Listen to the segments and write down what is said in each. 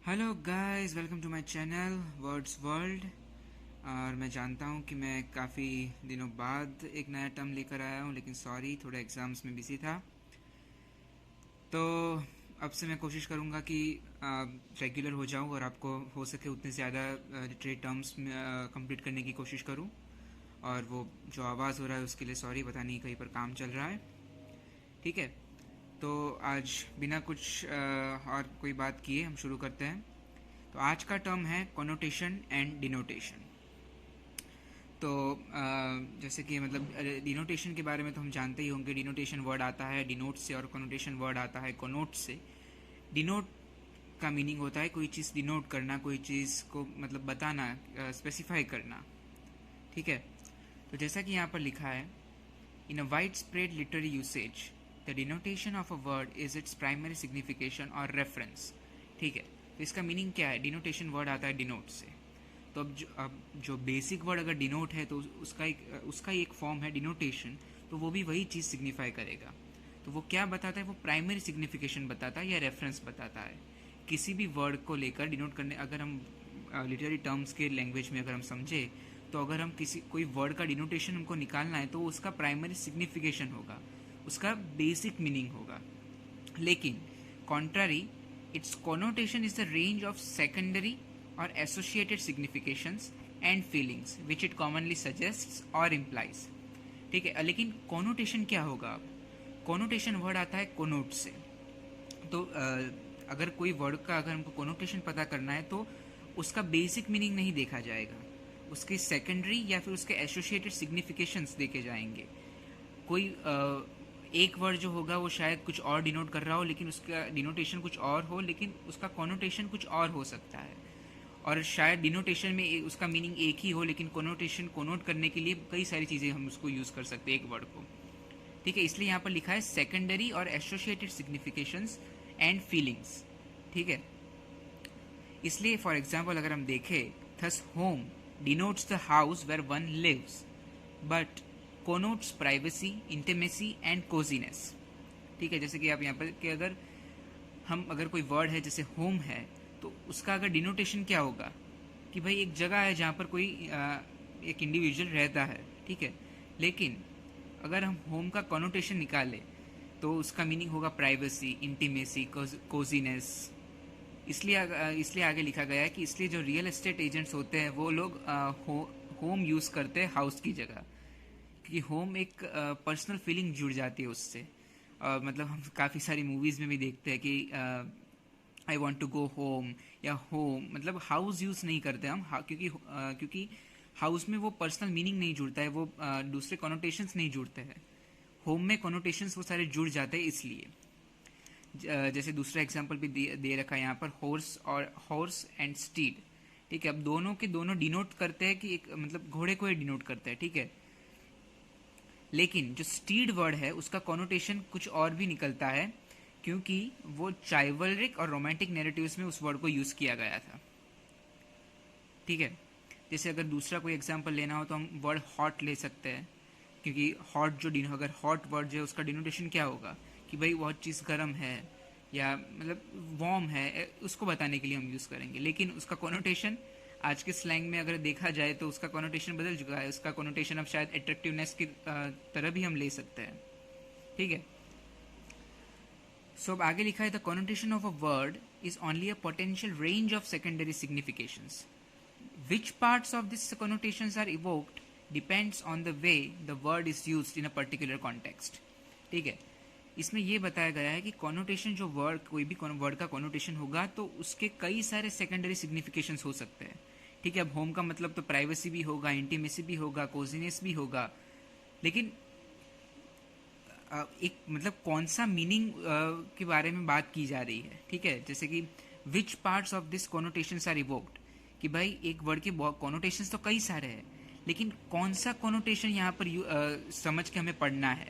Hello guys, welcome to my channel Words World. और मैं जानता हूँ कि मैं काफ़ी दिनों बाद एक नया टर्म लेकर आया हूँ, लेकिन सॉरी, थोड़ा एग्ज़ाम्स में बिजी था। तो अब से मैं कोशिश करूँगा कि रेगुलर हो जाऊँ और आपको हो सके उतने ज़्यादा लिटरेरी टर्म्स कंप्लीट करने की कोशिश करूँ। और वो जो आवाज़ हो रहा है उसके लिए सॉरी, पता नहीं कहीं पर काम चल रहा है। ठीक है, तो आज बिना कुछ और कोई बात किए हम शुरू करते हैं। तो आज का टर्म है कोनोटेशन एंड डिनोटेशन। तो जैसे कि मतलब डिनोटेशन के बारे में तो हम जानते ही होंगे। डिनोटेशन वर्ड आता है डिनोट से और कोनोटेशन वर्ड आता है कोनोट से। डिनोट का मीनिंग होता है कोई चीज़ डिनोट करना, कोई चीज़ को मतलब बताना, स्पेसिफाई करना। ठीक है, तो जैसा कि यहाँ पर लिखा है, in a wide spread literary usage the denotation of a word is its primary signification और रेफरेंस। ठीक है, तो इसका मीनिंग क्या है? डिनोटेशन वर्ड आता है डिनोट से। तो अब जो बेसिक वर्ड अगर डिनोट है तो उसका एक फॉर्म है डिनोटेशन। तो वो भी वही चीज़ सिग्निफाई करेगा। तो वो क्या बताता है? वो प्राइमरी सिग्निफिकेशन बताता है या रेफरेंस बताता है। किसी भी वर्ड को लेकर डिनोट करने, अगर हम लिटरेरी टर्म्स के लैंग्वेज में अगर हम समझे, तो अगर हम किसी कोई वर्ड का डिनोटेशन हमको निकालना है तो उसका प्राइमरी सिग्निफिकेशन होगा, उसका बेसिक मीनिंग होगा। लेकिन contrary, its connotation is the range of secondary or associated significations and feelings which it commonly suggests or implies। ठीक है, लेकिन कॉनोटेशन क्या होगा? अब कॉनोटेशन वर्ड आता है कोनोट से। तो अगर कोई वर्ड का अगर हमको कॉनोटेशन पता करना है तो उसका बेसिक मीनिंग नहीं देखा जाएगा, उसके सेकेंडरी या फिर उसके एसोसिएटेड सिग्निफिकेशंस देखे जाएंगे। कोई एक वर्ड जो होगा वो शायद कुछ और डिनोट कर रहा हो, लेकिन उसका डिनोटेशन कुछ और हो, लेकिन उसका कॉनोटेशन कुछ और हो सकता है। और शायद डिनोटेशन में उसका मीनिंग एक ही हो, लेकिन कॉनोटेशन कोनोट करने के लिए कई सारी चीज़ें हम उसको यूज़ कर सकते हैं एक वर्ड को। ठीक है, इसलिए यहाँ पर लिखा है सेकेंडरी और एसोसिएटेड सिग्निफिकेशंस एंड फीलिंग्स। ठीक है, इसलिए फॉर एग्जाम्पल अगर हम देखें, thus home denotes the house where one lives but connotes privacy, intimacy and cosiness. ठीक है, जैसे कि आप यहाँ पर कि अगर कोई वर्ड है जैसे होम है, तो उसका अगर डिनोटेशन क्या होगा कि भाई एक जगह है जहाँ पर कोई एक इंडिविजुअल रहता है। ठीक है, लेकिन अगर हम होम का कॉनोटेशन निकालें तो उसका मीनिंग होगा प्राइवेसी, इंटीमेसी, कोजीनेस। इसलिए आगे लिखा गया है कि इसलिए जो रियल एस्टेट एजेंट्स होते हैं वो लोग होम यूज़ करते हैं हाउस की जगह, क्योंकि होम एक पर्सनल फीलिंग जुड़ जाती है उससे। मतलब हम काफ़ी सारी मूवीज़ में भी देखते हैं कि I want to go home, या होम मतलब हाउस यूज़ नहीं करते हम, क्योंकि हाउस में वो पर्सनल मीनिंग नहीं जुड़ता है, वो दूसरे कॉनोटेशंस नहीं जुड़ते हैं। होम में कॉनोटेशंस वो सारे जुड़ जाते हैं। इसलिए जैसे दूसरा एग्जांपल भी दे रखा है यहाँ पर, हॉर्स एंड स्टीड। ठीक है, अब दोनों के दोनों डिनोट करते हैं कि एक मतलब घोड़े को ही डिनोट करते हैं। ठीक है, लेकिन जो स्टीड वर्ड है उसका कॉनोटेशन कुछ और भी निकलता है, क्योंकि वो चाइवलरिक और रोमांटिक नैरेटिव्स में उस वर्ड को यूज़ किया गया था। ठीक है, जैसे अगर दूसरा कोई एग्जांपल लेना हो तो हम वर्ड हॉट ले सकते हैं, क्योंकि अगर हॉट वर्ड जो है उसका डिनोटेशन क्या होगा कि भाई बहुत चीज़ गर्म है या मतलब वार्म है, उसको बताने के लिए हम यूज़ करेंगे। लेकिन उसका कॉनोटेशन आज के स्लैंग में अगर देखा जाए तो उसका कॉनोटेशन बदल चुका है। उसका कॉनोटेशन अब शायद अट्रैक्टिवनेस की तरह भी हम ले सकते हैं। ठीक है, सो अब आगे लिखा है, the connotation of a word is only a potential range of secondary significations. Which parts of these connotations are evoked depends on the way the word is used in a particular context। ठीक है, इसमें यह बताया गया है कि connotation जो word, कोई भी वर्ड का कॉनोटेशन होगा तो उसके कई सारे सेकेंडरी सिग्निफिकेशंस हो सकते हैं। ठीक है, अब होम का मतलब तो प्राइवेसी भी होगा, इंटीमेसी भी होगा, कोजीनेस भी होगा। लेकिन एक मतलब कौन सा मीनिंग के बारे में बात की जा रही है। ठीक है, जैसे कि which parts of this connotations are evoked, कि भाई एक वर्ड के कॉनोटेशंस तो कई सारे हैं, लेकिन कौन सा कॉनोटेशन यहाँ पर समझ के हमें पढ़ना है,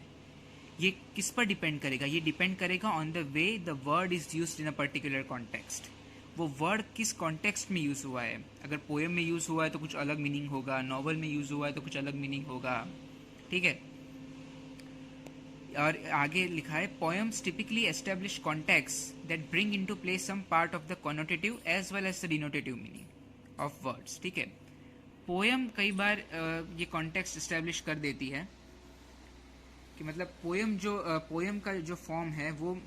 ये किस पर डिपेंड करेगा? ये डिपेंड करेगा on the way the word is used in a particular context. वो वर्ड किस कॉन्टेक्स्ट में यूज़ हुआ है। अगर पोएम में यूज़ हुआ है तो कुछ अलग मीनिंग होगा, नॉवल में यूज़ हुआ है तो कुछ अलग मीनिंग होगा। ठीक है, और आगे लिखा है poems typically establish context that bring into play some part of the connotative as well as the denotative meaning of words. ठीक है, पोएम कई बार ये कॉन्टेक्स्ट एस्टेब्लिश कर देती है कि मतलब पोएम का जो फॉर्म है वो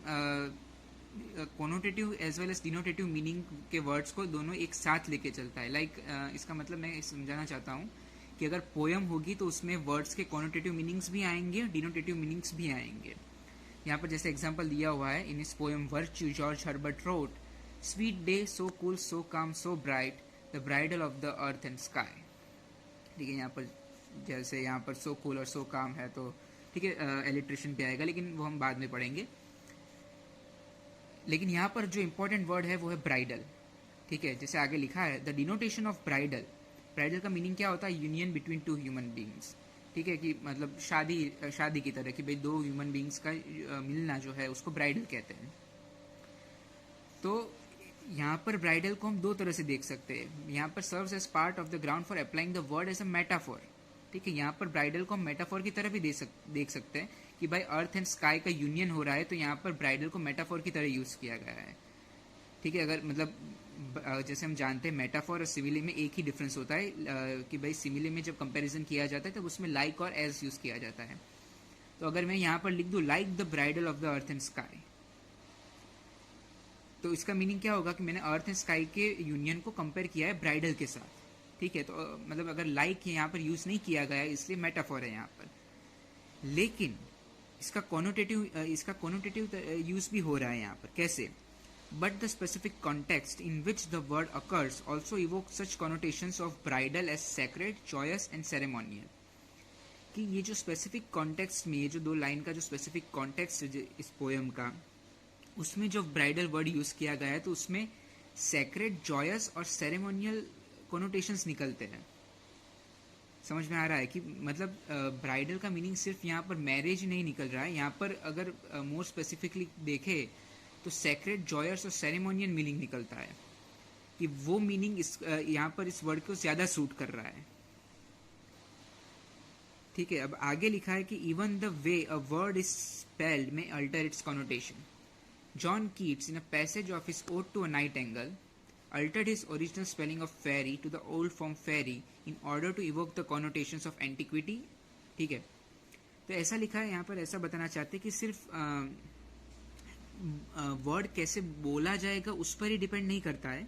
connotative as well as denotative meaning के वर्ड्स को दोनों एक साथ लेके चलता है। इसका मतलब मैं समझाना चाहता हूँ कि अगर पोएम होगी तो उसमें वर्ड्स के कोनोटेटिव मीनिंग्स भी आएंगे, डिनोटेटिव मीनिंग्स भी आएंगे। यहाँ पर जैसे एग्जांपल दिया हुआ है, इन इस poem virtue George Herbert wrote, sweet day so cool so calm so bright, the bridal of the earth and sky. ठीक है, यहाँ पर जैसे यहाँ पर सो कूल और सो काम है तो ठीक है एलिट्रेशन पे आएगा, लेकिन वो हम बाद में पढ़ेंगे। लेकिन यहाँ पर जो इम्पोर्टेंट वर्ड है वो है ब्राइडल। ठीक है, जैसे आगे लिखा है, the denotation of bridal, bridal का मीनिंग क्या होता है? Union between two human beings. ठीक है, कि मतलब शादी की तरह कि भाई दो ह्यूमन बींग्स का मिलना जो है उसको ब्राइडल कहते हैं। तो यहाँ पर ब्राइडल को हम दो तरह से देख सकते हैं। यहाँ पर serves as part of the ground for applying the word as a metaphor. ठीक है, यहाँ पर ब्राइडल को हम मेटाफॉर की तरह भी देख सकते हैं कि भाई अर्थ एंड स्काई का यूनियन हो रहा है, तो यहाँ पर ब्राइडल को मेटाफॉर की तरह यूज़ किया गया है। ठीक है, अगर मतलब जैसे हम जानते हैं मेटाफॉर और सिमिले में एक ही डिफरेंस होता है कि भाई सिमिले में जब कंपैरिजन किया जाता है तब उसमें लाइक और एज यूज़ किया जाता है। तो अगर मैं यहाँ पर लिख दूँ like the bridal of the earth and sky, तो इसका मीनिंग क्या होगा कि मैंने अर्थ एंड स्काई के यूनियन को कंपेयर किया है ब्राइडल के साथ। ठीक है, तो मतलब अगर लाइक यहाँ पर यूज़ नहीं किया गया है इसलिए मेटाफॉर है यहाँ पर, लेकिन इसका कोनोटेटिव यूज़ भी हो रहा है यहाँ पर। कैसे? But the specific context in which the word occurs also evoke such connotations of bridal as sacred, joyous and ceremonial. कि ये जो स्पेसिफिक कॉन्टेक्स्ट में, ये जो दो लाइन का जो स्पेसिफिक कॉन्टेक्स्ट है इस पोएम का, उसमें जो ब्राइडल वर्ड यूज़ किया गया है तो उसमें सेक्रेड, जॉयस और सेरेमोनियल कोनोटेशंस निकलते हैं। समझ में आ रहा है कि मतलब ब्राइडल का मीनिंग सिर्फ यहाँ पर मैरिज नहीं निकल रहा है। यहाँ पर अगर मोर स्पेसिफिकली देखे तो सेक्रेड, जॉयस और सेरेमोनियल मीनिंग निकलता है, कि वो मीनिंग यहाँ पर इस वर्ड को ज़्यादा सूट कर रहा है। ठीक है, अब आगे लिखा है कि even the way a word is spelled may alter its connotation. John Keats in a passage of his Ode to a Nightingale altered his original spelling of fairy to the old form fairy in order to evoke the connotations of antiquity। ठीक है, तो ऐसा लिखा है यहाँ पर, ऐसा बताना चाहते हैं कि सिर्फ वर्ड कैसे बोला जाएगा उस पर ही डिपेंड नहीं करता है।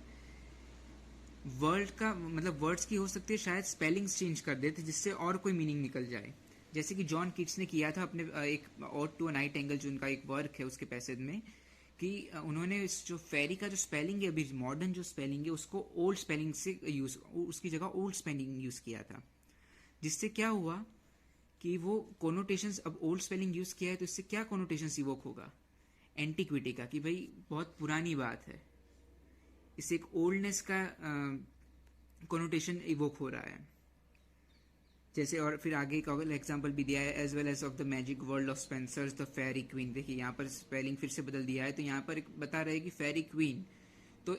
वर्ड का मतलब वर्ड्स की हो सकती है शायद स्पेलिंग्स चेंज कर देते जिससे और कोई मीनिंग निकल जाए, जैसे कि जॉन कीट्स ने किया था अपने एक ओड टू अ नाइटिंगेल जो उनका एक वर्क है उसके पैसेज में, कि उन्होंने इस जो फेरी का जो स्पेलिंग है अभी मॉडर्न जो स्पेलिंग है उसको ओल्ड स्पेलिंग से उसकी जगह ओल्ड स्पेलिंग यूज़ किया था, जिससे क्या हुआ कि वो कोनोटेशंस, अब ओल्ड स्पेलिंग यूज़ किया है तो इससे क्या कोनोटेशंस इवोक होगा? एंटिक्विटी का, कि भाई बहुत पुरानी बात है, इससे एक ओल्डनेस का कोनोटेशन इवोक हो रहा है। जैसे और फिर आगे एक एग्जांपल भी दिया है, as well as of the magic world of Spenser's the Faerie Queene. देखिए यहाँ पर स्पेलिंग फिर से बदल दिया है, तो यहाँ पर बता रहे हैं कि फेरी क्वीन, तो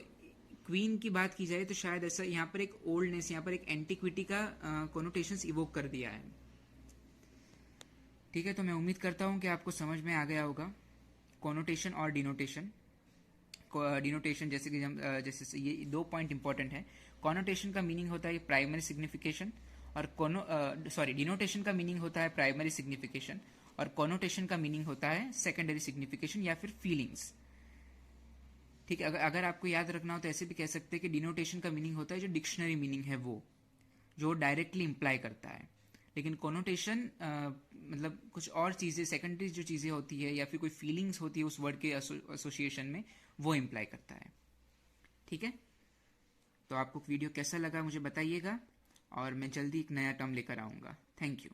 क्वीन की बात की जाए तो शायद ऐसा यहाँ पर एक ओल्डनेस, यहाँ पर एक एंटिक्विटी का कोनोटेशंस इवोक कर दिया है। ठीक है, तो मैं उम्मीद करता हूँ कि आपको समझ में आ गया होगा कोनोटेशन और डिनोटेशन। डिनोटेशन जैसे कि हम जैसे ये दो पॉइंट इंपॉर्टेंट है। कॉनोटेशन का मीनिंग होता है प्राइमरी सिग्निफिकेशन, और डिनोटेशन का मीनिंग होता है प्राइमरी सिग्निफिकेशन, और कॉनोटेशन का मीनिंग होता है सेकेंडरी सिग्निफिकेशन या फिर फीलिंग्स। ठीक है, अगर आपको याद रखना हो तो ऐसे भी कह सकते हैं कि डिनोटेशन का मीनिंग होता है जो डिक्शनरी मीनिंग है वो जो डायरेक्टली इंप्लाई करता है, लेकिन कॉनोटेशन मतलब कुछ और चीज़ें, सेकेंडरी जो चीज़ें होती है या फिर कोई फीलिंग्स होती है उस वर्ड के एसोसिएशन में, वो इंप्लाई करता है। ठीक है, तो आपको वीडियो कैसा लगा मुझे बताइएगा, और मैं जल्दी एक नया टर्म लेकर आऊँगा। Thank you.